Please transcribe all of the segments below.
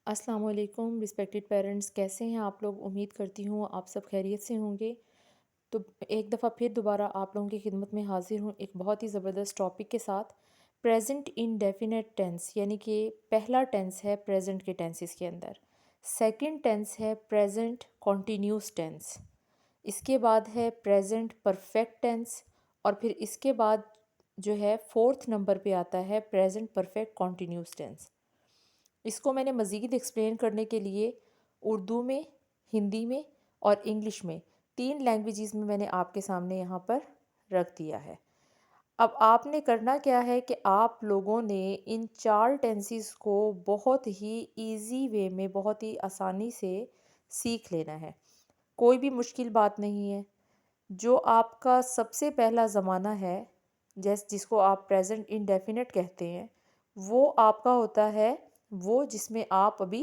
अस्सलाम वालेकुम respected parents, कैसे हैं आप लोग। उम्मीद करती हूँ आप सब खैरियत से होंगे। तो एक दफ़ा फिर दोबारा आप लोगों की खिदमत में हाजिर हूँ एक बहुत ही ज़बरदस्त टॉपिक के साथ। प्रेजेंट इंडेफिनेट टेंस, यानी कि पहला टेंस है प्रेजेंट के टेंसेस के अंदर। सेकंड टेंस है प्रेजेंट कॉन्टीन्यूस टेंस। इसके बाद है प्रेजेंट परफेक्ट टेंस। और फिर इसके बाद जो है फोर्थ नंबर पे आता है प्रेजेंट परफेक्ट कॉन्टीन्यूस टेंस। इसको मैंने मज़ीद एक्सप्लेन करने के लिए उर्दू में, हिंदी में और इंग्लिश में, तीन लैंग्वेजेस में मैंने आपके सामने यहाँ पर रख दिया है। अब आपने करना क्या है कि आप लोगों ने इन चार टेंसेस को बहुत ही इजी वे में, बहुत ही आसानी से सीख लेना है। कोई भी मुश्किल बात नहीं है। जो आपका सबसे पहला ज़माना है, जिसको आप प्रेजेंट इंडेफिनिट कहते हैं, वो आपका होता है वो जिसमें आप अभी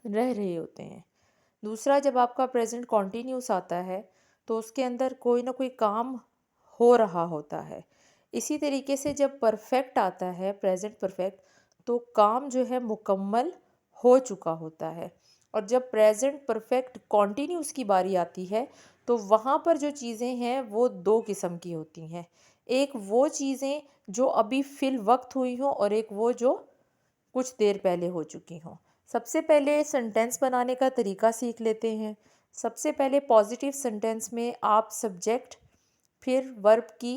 रह रहे होते हैं। दूसरा, जब आपका प्रेजेंट कॉन्टीन्यूस आता है तो उसके अंदर कोई ना कोई काम हो रहा होता है। इसी तरीके से जब परफेक्ट आता है, प्रेजेंट परफेक्ट, तो काम जो है मुकम्मल हो चुका होता है। और जब प्रेजेंट परफेक्ट कॉन्टीन्यूस की बारी आती है तो वहाँ पर जो चीज़ें हैं वो दो किस्म की होती हैं। एक वो चीज़ें जो अभी फिल वक्त हुई हों और एक वो जो कुछ देर पहले हो चुकी हों। सबसे पहले सेंटेंस बनाने का तरीका सीख लेते हैं। सबसे पहले पॉजिटिव सेंटेंस में आप सब्जेक्ट, फिर वर्ब की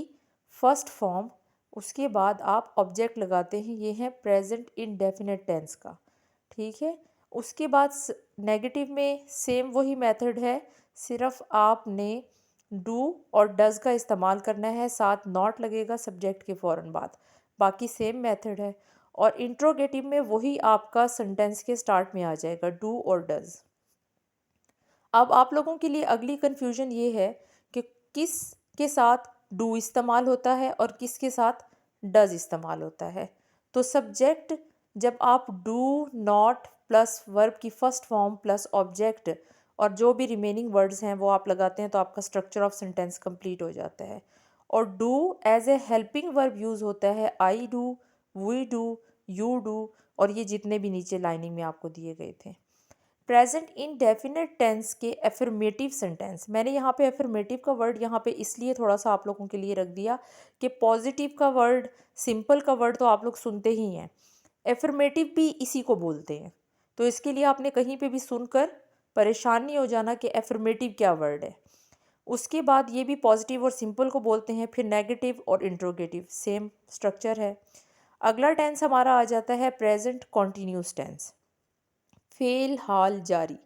फर्स्ट फॉर्म, उसके बाद आप ऑब्जेक्ट लगाते हैं। ये है प्रेजेंट इंडेफिनिट टेंस का, ठीक है। उसके बाद नेगेटिव में सेम वही मेथड है, सिर्फ आपने डू और डज़ का इस्तेमाल करना है, साथ नॉट लगेगा सब्जेक्ट के फ़ौरन बाद। बाकी सेम मेथड है। और इंट्रोगेटिव में वही आपका सेंटेंस के स्टार्ट में आ जाएगा, डू और डज़। अब आप लोगों के लिए अगली कन्फ्यूजन ये है कि किस के साथ डू इस्तेमाल होता है और किस के साथ डज़ इस्तेमाल होता है। तो सब्जेक्ट, जब आप डू नॉट प्लस वर्ब की फर्स्ट फॉर्म प्लस ऑब्जेक्ट और जो भी रिमेनिंग वर्ड्स हैं वो आप लगाते हैं तो आपका स्ट्रक्चर ऑफ सेंटेंस कंप्लीट हो जाता है। और do as a helping verb use होता है, I do, we do, you do, और ये जितने भी नीचे लाइनिंग में आपको दिए गए थे। प्रेजेंट इंडेफिनिट टेंस के एफर्मेटिव सेंटेंस, मैंने यहाँ पे एफर्मेटिव का वर्ड यहाँ पे इसलिए थोड़ा सा आप लोगों के लिए रख दिया कि पॉजिटिव का वर्ड, सिंपल का वर्ड तो आप लोग सुनते ही हैं, एफर्मेटिव भी इसी को बोलते हैं। तो इसके लिए आपने कहीं पे भी सुनकर परेशान नहीं हो जाना कि एफर्मेटिव क्या वर्ड है। उसके बाद ये भी पॉजिटिव और सिंपल को बोलते हैं, फिर नेगेटिव और इंट्रोगेटिव, सेम स्ट्रक्चर है। अगला टेंस हमारा आ जाता है प्रेजेंट कॉन्टीन्यूस टेंस, फेल हाल जारी।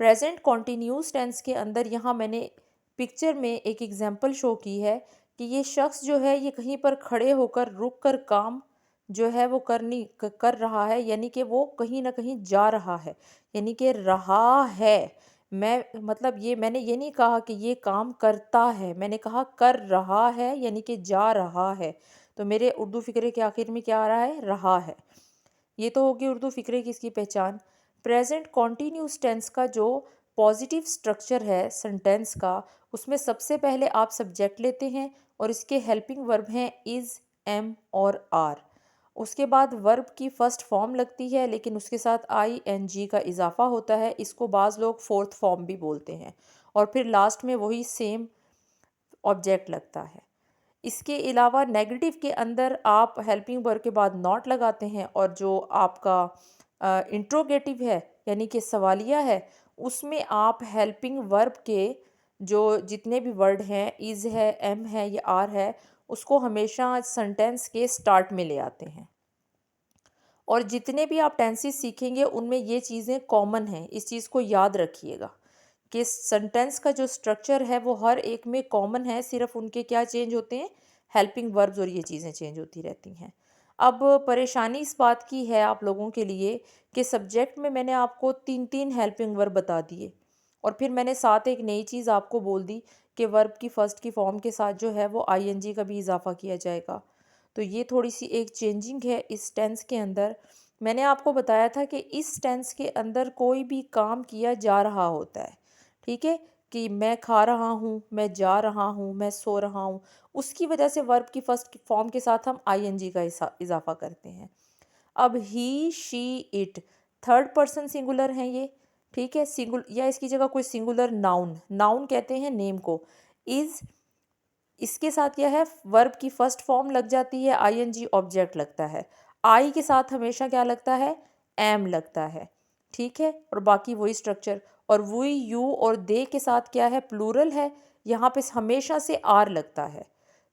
प्रेजेंट कॉन्टीन्यूस टेंस के अंदर यहाँ मैंने पिक्चर में एक एग्जांपल शो की है कि ये शख्स जो है ये कहीं पर खड़े होकर रुक कर काम जो है वो कर रहा है, यानी कि वो कहीं ना कहीं जा रहा है, यानी कि रहा है। मैं मतलब ये मैंने ये नहीं कहा कि ये काम करता है, मैंने कहा कर रहा है, यानी कि जा रहा है। तो मेरे उर्दू फिक्रे के आखिर में क्या आ रहा है, रहा है। ये तो होगी उर्दू फ़िक्रे की इसकी पहचान। प्रेजेंट कॉन्टीन्यूस टेंस का जो पॉजिटिव स्ट्रक्चर है सेंटेंस का, उसमें सबसे पहले आप सब्जेक्ट लेते हैं और इसके हेल्पिंग वर्ब हैं इज़, एम और आर। उसके बाद वर्ब की फ़र्स्ट फॉर्म लगती है, लेकिन उसके साथ आई एन जी का इजाफा होता है, इसको बाज़ लोग फोर्थ फॉर्म भी बोलते हैं। और फिर लास्ट में वही सेम ऑब्जेक्ट लगता है। इसके अलावा नेगेटिव के अंदर आप हेल्पिंग वर्ब के बाद नॉट लगाते हैं, और जो आपका इंट्रोगेटिव है यानी कि सवालिया है, उसमें आप हेल्पिंग वर्ब के जो जितने भी वर्ड हैं, इज़ है, एम है या आर है, उसको हमेशा सेंटेंस के स्टार्ट में ले आते हैं। और जितने भी आप टेंसेस सीखेंगे उनमें ये चीज़ें कॉमन हैं, इस चीज़ को याद रखिएगा कि सेंटेंस का जो स्ट्रक्चर है वो हर एक में कॉमन है, सिर्फ उनके क्या चेंज होते हैं, हेल्पिंग वर्ब्स, और ये चीज़ें चेंज होती रहती हैं। अब परेशानी इस बात की है आप लोगों के लिए कि सब्जेक्ट में मैंने आपको तीन तीन हेल्पिंग वर्ब बता दिए, और फिर मैंने साथ एक नई चीज़ आपको बोल दी कि वर्ब की फ़र्स्ट की फॉर्म के साथ जो है वो आईएनजी का भी इजाफा किया जाएगा। तो ये थोड़ी सी एक चेंजिंग है इस टेंस के अंदर। मैंने आपको बताया था कि इस टेंस के अंदर कोई भी काम किया जा रहा होता है, ठीक है, कि मैं खा रहा हूँ, मैं जा रहा हूँ, मैं सो रहा हूँ, उसकी वजह से वर्ब की फर्स्ट फॉर्म के साथ हम आईएनजी का इजाफा करते हैं। अब he she it, third person singular हैं ये, ठीक है। या इसकी जगह कोई सिंगुलर नाउन, नाउन कहते हैं नेम को। इज़, इसके साथ क्या है, वर्ब की फर्स्ट फॉर्म लग जाती है, आईएनजी ऑब्जेक्ट लगता है। आई के साथ हमेशा क्या लगता है, एम लगता है, ठीक है। और बाकी वही स्ट्रक्चर। और वी, यू और दे के साथ क्या है, प्लूरल है, यहाँ पे हमेशा से आर लगता है।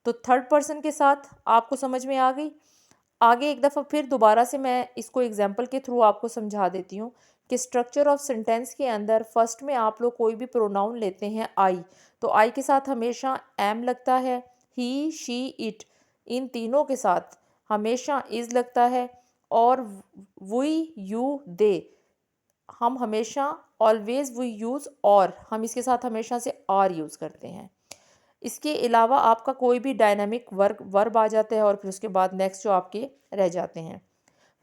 तो थर्ड पर्सन के साथ आपको समझ में आ गई। आगे एक दफ़ा फिर दोबारा से मैं इसको एग्जाम्पल के थ्रू आपको समझा देती हूँ कि स्ट्रक्चर ऑफ सेंटेंस के अंदर फर्स्ट में आप लोग कोई भी प्रोनाउन लेते हैं आई, तो आई के साथ हमेशा एम लगता है। ही, शी, इट, इन तीनों के साथ हमेशा इज़ लगता है। और वी, यू, दे, हम हमेशा ऑलवेज वी यूज़ और, हम इसके साथ हमेशा से आर यूज़ करते हैं। इसके अलावा आपका कोई भी डायनामिक वर्ब आ जाता है और फिर उसके बाद नेक्स्ट जो आपके रह जाते हैं।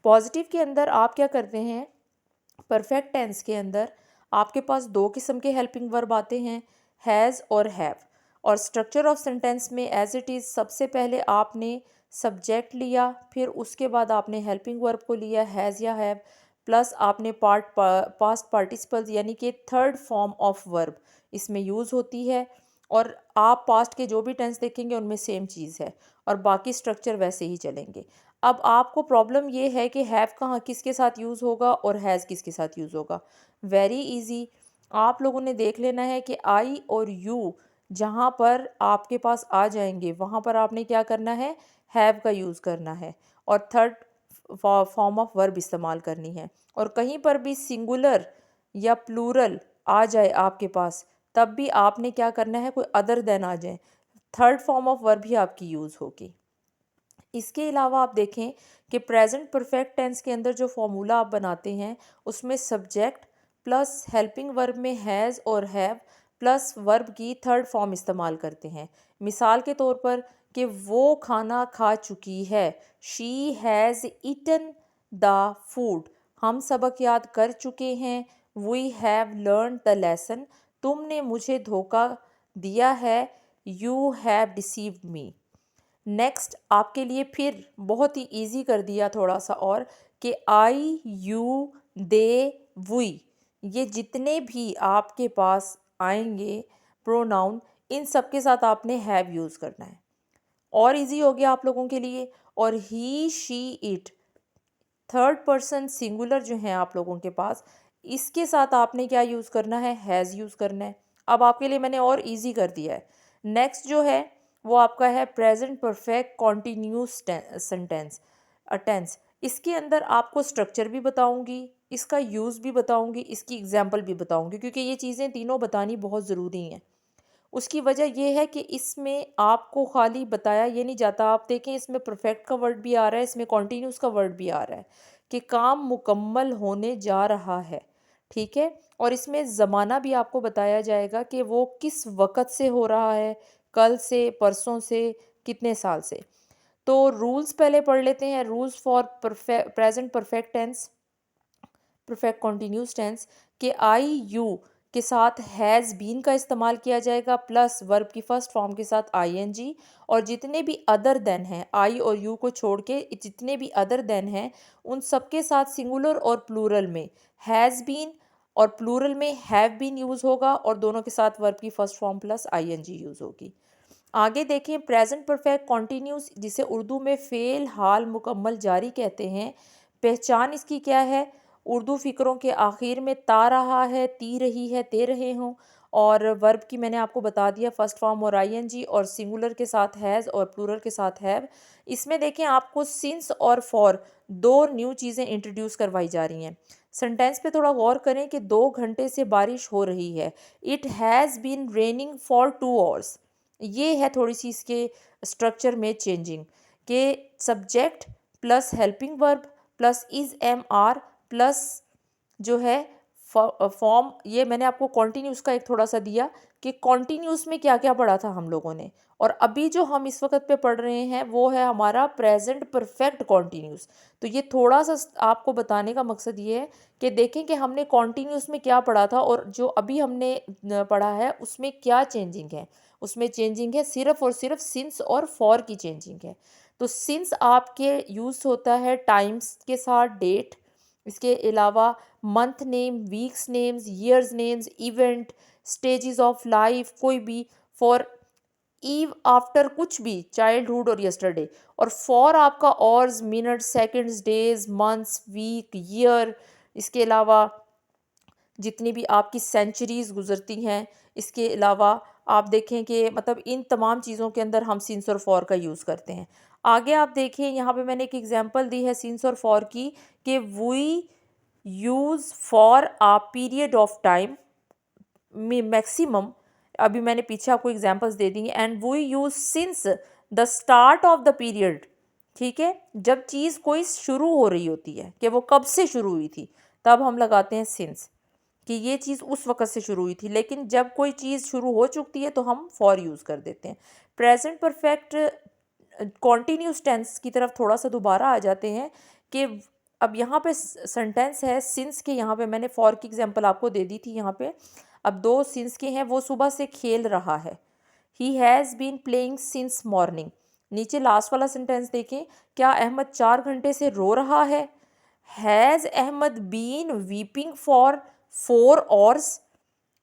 पॉजिटिव के अंदर आप क्या करते हैं, परफेक्ट टेंस के अंदर आपके पास दो किस्म के हेल्पिंग वर्ब आते हैं, हैज़ और हैव। और स्ट्रक्चर ऑफ सेंटेंस में एज इट इज़ सबसे पहले आपने सब्जेक्ट लिया, फिर उसके बाद आपने हेल्पिंग वर्ब को लिया हैज़ या हैव, प्लस आपने पास्ट पार्टिसिपल्स यानी कि थर्ड फॉर्म ऑफ वर्ब इसमें यूज़ होती है। और आप पास्ट के जो भी टेंस देखेंगे उनमें सेम चीज़ है और बाकी स्ट्रक्चर वैसे ही चलेंगे। अब आपको प्रॉब्लम ये है कि हैव कहाँ किसके साथ यूज़ होगा और हैज़ किसके साथ यूज़ होगा। वेरी इजी, आप लोगों ने देख लेना है कि आई और यू जहाँ पर आपके पास आ जाएंगे वहाँ पर आपने क्या करना है, हैव का यूज़ करना है और थर्ड फॉर्म ऑफ वर्ब इस्तेमाल करनी है। और कहीं पर भी सिंगुलर या प्लूरल आ जाए आपके पास, तब भी आपने क्या करना है, कोई अदर देन आ जाए, थर्ड फॉर्म ऑफ वर्ब भी आपकी यूज़ होगी। इसके अलावा आप देखें कि प्रेजेंट परफेक्ट टेंस के अंदर जो फॉर्मूला आप बनाते हैं उसमें सब्जेक्ट प्लस हेल्पिंग वर्ब में हैज़ और हैव प्लस वर्ब की थर्ड फॉर्म इस्तेमाल करते हैं। मिसाल के तौर पर कि वो खाना खा चुकी है, she has eaten the food, हम सबक याद कर चुके हैं, we have learn the lesson, तुमने मुझे धोखा दिया है, you have deceived me. Next आपके लिए फिर बहुत ही इजी कर दिया थोड़ा सा और, कि आई, यू, दे, वी, ये जितने भी आपके पास आएंगे प्रोनाउन, इन सब के साथ आपने हैव यूज़ करना है। और इजी हो गया आप लोगों के लिए। और he, she, it, third person singular जो है आप लोगों के पास, इसके साथ आपने क्या यूज़ करना है, हैज़ यूज़ करना है। अब आपके लिए मैंने और इजी कर दिया है। नेक्स्ट जो है वो आपका है present perfect continuous sentence tense. इसके अंदर आपको स्ट्रक्चर भी बताऊंगी, इसका यूज़ भी बताऊंगी, इसकी एग्जांपल भी बताऊंगी, क्योंकि ये चीज़ें तीनों बतानी बहुत ज़रूरी हैं। उसकी वजह यह है कि इसमें आपको खाली बताया ये नहीं जाता। आप देखें इसमें परफेक्ट का वर्ड भी आ रहा है, इसमें कॉन्टीन्यूस का वर्ड भी आ रहा है कि काम मुकम्मल होने जा रहा है, ठीक है। और इसमें ज़माना भी आपको बताया जाएगा कि वो किस वक़्त से हो रहा है, कल से, परसों से, कितने साल से। तो रूल्स पहले पढ़ लेते हैं। Rules for present perfect tense, perfect continuous tense, के आई, यू के साथ हैज़ बीन का इस्तेमाल किया जाएगा प्लस वर्ब की फर्स्ट फॉर्म के साथ आईएनजी। और जितने भी अदर देन हैं, आई और यू को छोड़ के जितने भी अदर देन हैं, उन सबके साथ सिंगुलर और प्लूरल में हैज़ बीन और प्लूरल में हैव बीन यूज़ होगा और दोनों के साथ वर्ब की first form plus ING use होगी। आगे देखें प्रेजेंट परफेक्ट कॉन्टीन्यूस, जिसे उर्दू में फ़ेल हाल मुकम्मल जारी कहते हैं। पहचान इसकी क्या है, उर्दू फ़िक्रों के आखिर में ता रहा है, ती रही है, ते रहे हों। और वर्ब की मैंने आपको बता दिया फर्स्ट फॉर्म और आईएनजी, और सिंगुलर के साथ हैज़ और प्लूरल के साथ हैव। इसमें देखें आपको सिंस और फॉर दो न्यू चीज़ें इंट्रोड्यूस करवाई जा रही हैं। सेंटेंस पे थोड़ा गौर करें कि 2 घंटे से बारिश हो रही है। It has been raining for 2 hours. ये है थोड़ी सी इसके स्ट्रक्चर में चेंजिंग, के subject plus helping verb plus is am are plus जो है फॉर्म। ये मैंने आपको कॉन्टीन्यूस का एक थोड़ा सा दिया कि कॉन्टीन्यूस में क्या क्या पढ़ा था हम लोगों ने। और अभी जो हम इस वक्त पे पढ़ रहे हैं वो है हमारा प्रेजेंट परफेक्ट कॉन्टीन्यूस। तो ये थोड़ा सा आपको बताने का मकसद ये है कि देखें कि हमने कॉन्टीन्यूस में क्या पढ़ा था और जो अभी हमने पढ़ा है उसमें क्या चेंजिंग है। उसमें चेंजिंग है सिर्फ और सिर्फ सिंस और फॉर की चेंजिंग है। तो सिंस आपके यूज़ होता है टाइम्स के साथ डेट, इसके अलावा month name, weeks names, years names, event, stages of life, कोई भी, फॉर ईव, आफ्टर, कुछ भी, चाइल्डहुड और यस्टरडे, और फॉर आपका hours, minutes, seconds, days, months, week, year. इसके अलावा जितनी भी आपकी सेंचुरीज गुजरती हैं, इसके अलावा आप देखें कि मतलब इन तमाम चीज़ों के अंदर हम सिंस और फॉर का यूज़ करते हैं। आगे आप देखिए यहाँ पे मैंने एक एग्जांपल दी है सिंस और फॉर की, कि we use for a period of time maximum, अभी मैंने पीछे आपको एग्जांपल्स दे दी हैं, and we use since the start of the period. ठीक है, जब चीज़ कोई शुरू हो रही होती है कि वो कब से शुरू हुई थी, तब हम लगाते हैं सिंस, कि ये चीज़ उस वक़्त से शुरू हुई थी। लेकिन जब कोई चीज़ शुरू हो चुकी है तो हम फॉर यूज़ कर देते हैं। प्रेजेंट परफेक्ट कॉन्टीन्यूस टेंस की तरफ थोड़ा सा दोबारा आ जाते हैं, कि अब यहाँ पे सेंटेंस है सिंस के, यहाँ पे मैंने फॉर की एग्जांपल आपको दे दी थी। यहाँ पे अब दो सिंस के हैं, वो सुबह से खेल रहा है, he has been playing since morning. नीचे लास्ट वाला सेंटेंस देखें, क्या अहमद 4 घंटे से रो रहा है, has Ahmad been weeping for 4 hours.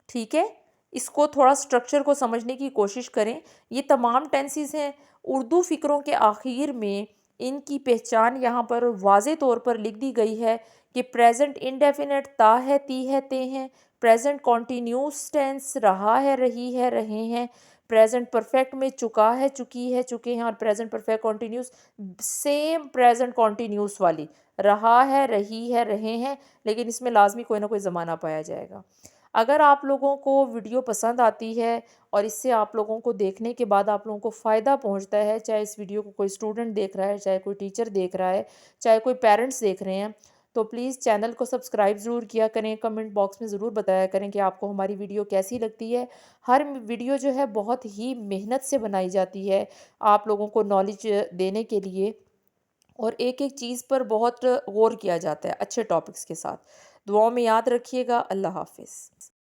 ठीक है, इसको थोड़ा स्ट्रक्चर को समझने की कोशिश करें। ये तमाम टेंसेस हैं। उर्दू फ़िक्रों के आखिर में इनकी पहचान यहाँ पर वाज़े तौर पर लिख दी गई है, कि प्रेजेंट इंडेफिनेट ता है, ती है, ते हैं। प्रेजेंट कॉन्टीन्यूस टेंस रहा है, रही है, रहे हैं। प्रेजेंट परफेक्ट में चुका है, चुकी है, चुके हैं। और present perfect continuous same present continuous वाली, रहा है, रही है, रहे हैं, लेकिन इसमें लाजमी कोई ना कोई ज़माना पाया जाएगा। अगर आप लोगों को वीडियो पसंद आती है और इससे आप लोगों को देखने के बाद आप लोगों को फ़ायदा पहुंचता है, चाहे इस वीडियो को कोई स्टूडेंट देख रहा है, चाहे कोई टीचर देख रहा है, चाहे कोई पेरेंट्स देख रहे हैं, तो प्लीज़ चैनल को सब्सक्राइब ज़रूर किया करें। कमेंट बॉक्स में ज़रूर बताया करें कि आपको हमारी वीडियो कैसी लगती है। हर वीडियो जो है बहुत ही मेहनत से बनाई जाती है आप लोगों को नॉलेज देने के लिए, और एक एक चीज़ पर बहुत गौर किया जाता है अच्छे टॉपिक्स के साथ। दुआओं में याद रखिएगा। अल्लाह हाफिज़।